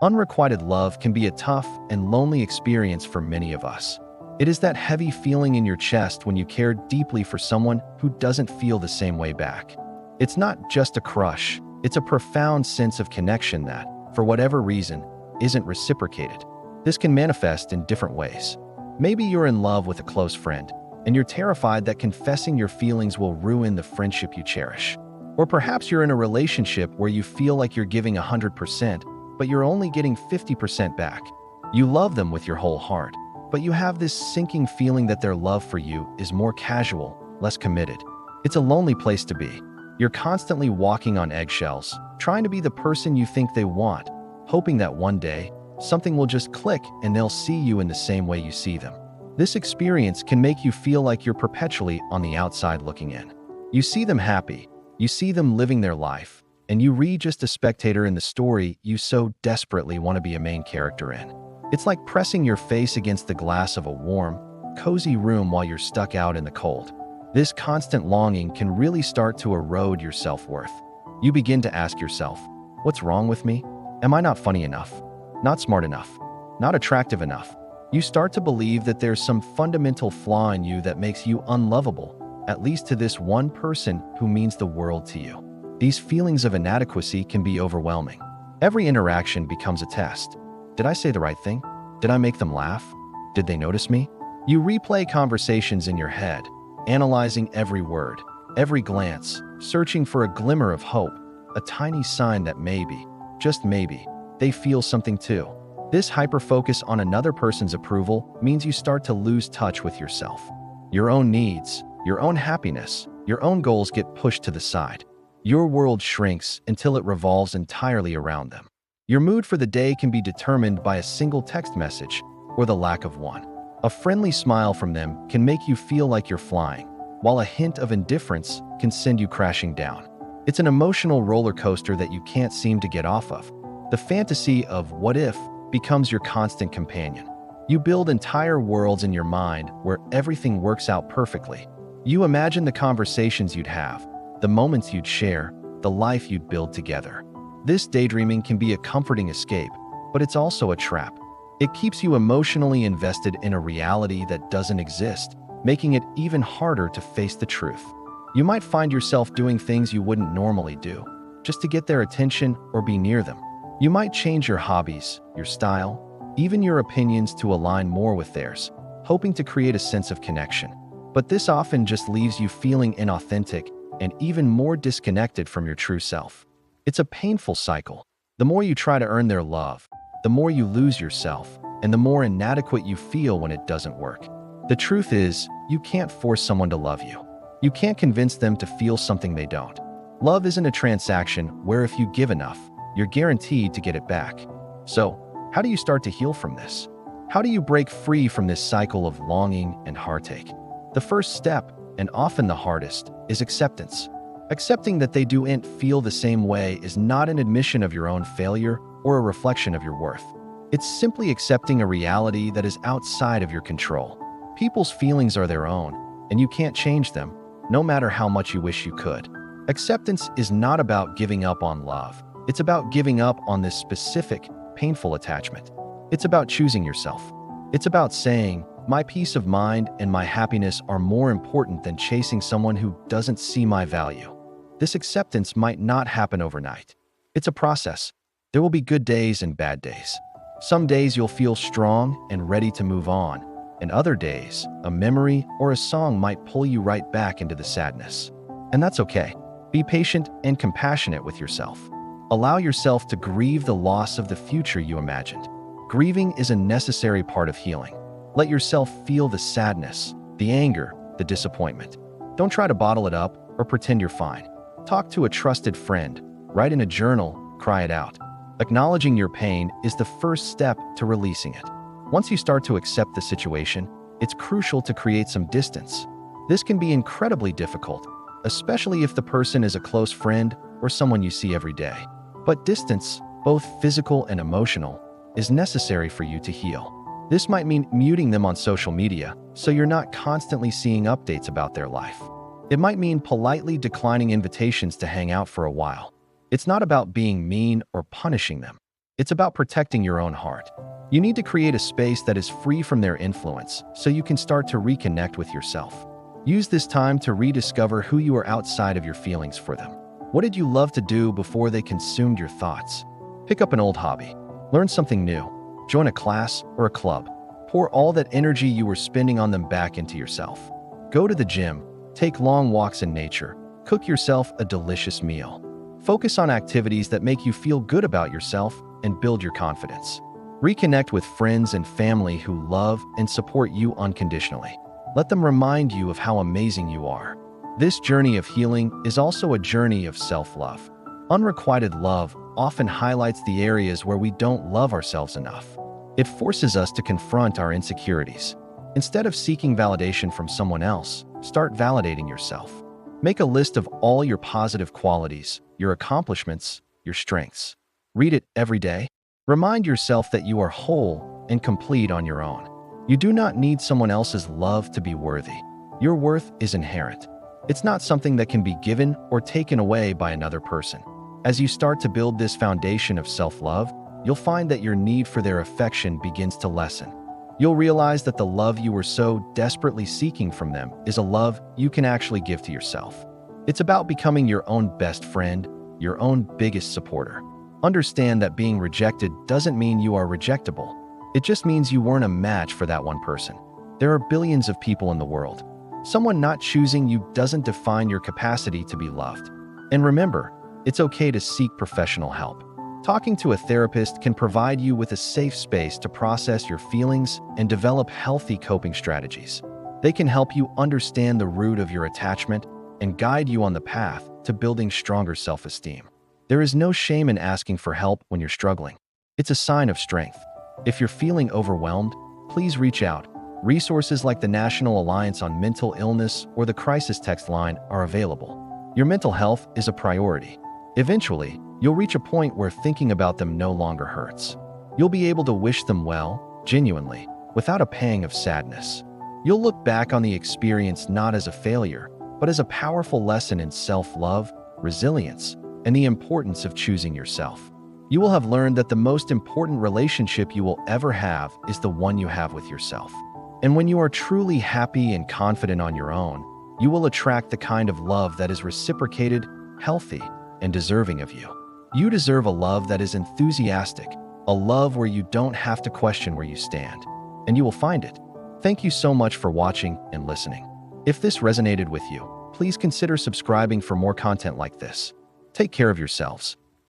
Unrequited love can be a tough and lonely experience for many of us. It is that heavy feeling in your chest when you care deeply for someone who doesn't feel the same way back. It's not just a crush, it's a profound sense of connection that, for whatever reason, isn't reciprocated. This can manifest in different ways. Maybe you're in love with a close friend, and you're terrified that confessing your feelings will ruin the friendship you cherish. Or perhaps you're in a relationship where you feel like you're giving 100%, but you're only getting 50% back. You love them with your whole heart, but you have this sinking feeling that their love for you is more casual, less committed. It's a lonely place to be. You're constantly walking on eggshells, trying to be the person you think they want, hoping that one day, something will just click and they'll see you in the same way you see them. This experience can make you feel like you're perpetually on the outside looking in. You see them happy, you see them living their life, and you read just a spectator in the story you so desperately want to be a main character in. It's like pressing your face against the glass of a warm, cozy room while you're stuck out in the cold. This constant longing can really start to erode your self-worth. You begin to ask yourself, what's wrong with me? Am I not funny enough? Not smart enough? Not attractive enough? You start to believe that there's some fundamental flaw in you that makes you unlovable, at least to this one person who means the world to you. These feelings of inadequacy can be overwhelming. Every interaction becomes a test. Did I say the right thing? Did I make them laugh? Did they notice me? You replay conversations in your head, analyzing every word, every glance, searching for a glimmer of hope, a tiny sign that maybe, just maybe, they feel something too. This hyper-focus on another person's approval means you start to lose touch with yourself. Your own needs, your own happiness, your own goals get pushed to the side. Your world shrinks until it revolves entirely around them. Your mood for the day can be determined by a single text message or the lack of one. A friendly smile from them can make you feel like you're flying, while a hint of indifference can send you crashing down. It's an emotional roller coaster that you can't seem to get off of. The fantasy of what if becomes your constant companion. You build entire worlds in your mind where everything works out perfectly. You imagine the conversations you'd have, the moments you'd share, the life you'd build together. This daydreaming can be a comforting escape, but it's also a trap. It keeps you emotionally invested in a reality that doesn't exist, making it even harder to face the truth. You might find yourself doing things you wouldn't normally do, just to get their attention or be near them. You might change your hobbies, your style, even your opinions to align more with theirs, hoping to create a sense of connection. But this often just leaves you feeling inauthentic and even more disconnected from your true self. It's a painful cycle. The more you try to earn their love, the more you lose yourself, and the more inadequate you feel when it doesn't work. The truth is, you can't force someone to love you. You can't convince them to feel something they don't. Love isn't a transaction where if you give enough, you're guaranteed to get it back. So, how do you start to heal from this? How do you break free from this cycle of longing and heartache? The first step, and often the hardest, is acceptance. Accepting that they don't feel the same way is not an admission of your own failure or a reflection of your worth. It's simply accepting a reality that is outside of your control. People's feelings are their own, and you can't change them, no matter how much you wish you could. Acceptance is not about giving up on love. It's about giving up on this specific, painful attachment. It's about choosing yourself. It's about saying, my peace of mind and my happiness are more important than chasing someone who doesn't see my value. This acceptance might not happen overnight. It's a process. There will be good days and bad days. Some days you'll feel strong and ready to move on, and other days, a memory or a song might pull you right back into the sadness. And that's okay. Be patient and compassionate with yourself. Allow yourself to grieve the loss of the future you imagined. Grieving is a necessary part of healing. Let yourself feel the sadness, the anger, the disappointment. Don't try to bottle it up or pretend you're fine. Talk to a trusted friend, write in a journal, cry it out. Acknowledging your pain is the first step to releasing it. Once you start to accept the situation, it's crucial to create some distance. This can be incredibly difficult, especially if the person is a close friend or someone you see every day. But distance, both physical and emotional, is necessary for you to heal. This might mean muting them on social media, so you're not constantly seeing updates about their life. It might mean politely declining invitations to hang out for a while. It's not about being mean or punishing them. It's about protecting your own heart. You need to create a space that is free from their influence so you can start to reconnect with yourself. Use this time to rediscover who you are outside of your feelings for them. What did you love to do before they consumed your thoughts? Pick up an old hobby. Learn something new. Join a class or a club. Pour all that energy you were spending on them back into yourself. Go to the gym. Take long walks in nature. Cook yourself a delicious meal. Focus on activities that make you feel good about yourself and build your confidence. Reconnect with friends and family who love and support you unconditionally. Let them remind you of how amazing you are. This journey of healing is also a journey of self-love. Unrequited love often highlights the areas where we don't love ourselves enough. It forces us to confront our insecurities. Instead of seeking validation from someone else, start validating yourself. Make a list of all your positive qualities, your accomplishments, your strengths. Read it every day. Remind yourself that you are whole and complete on your own. You do not need someone else's love to be worthy. Your worth is inherent. It's not something that can be given or taken away by another person. As you start to build this foundation of self-love, you'll find that your need for their affection begins to lessen. You'll realize that the love you were so desperately seeking from them is a love you can actually give to yourself. It's about becoming your own best friend, your own biggest supporter. Understand that being rejected doesn't mean you are rejectable. It just means you weren't a match for that one person. There are billions of people in the world. Someone not choosing you doesn't define your capacity to be loved. And remember, it's okay to seek professional help. Talking to a therapist can provide you with a safe space to process your feelings and develop healthy coping strategies. They can help you understand the root of your attachment and guide you on the path to building stronger self-esteem. There is no shame in asking for help when you're struggling. It's a sign of strength. If you're feeling overwhelmed, please reach out. Resources like the National Alliance on Mental Illness or the Crisis Text Line are available. Your mental health is a priority. Eventually, you'll reach a point where thinking about them no longer hurts. You'll be able to wish them well, genuinely, without a pang of sadness. You'll look back on the experience not as a failure, but as a powerful lesson in self-love, resilience, and the importance of choosing yourself. You will have learned that the most important relationship you will ever have is the one you have with yourself. And when you are truly happy and confident on your own, you will attract the kind of love that is reciprocated, healthy, and deserving of you. You deserve a love that is enthusiastic, a love where you don't have to question where you stand, and you will find it. Thank you so much for watching and listening. If this resonated with you, please consider subscribing for more content like this. Take care of yourselves.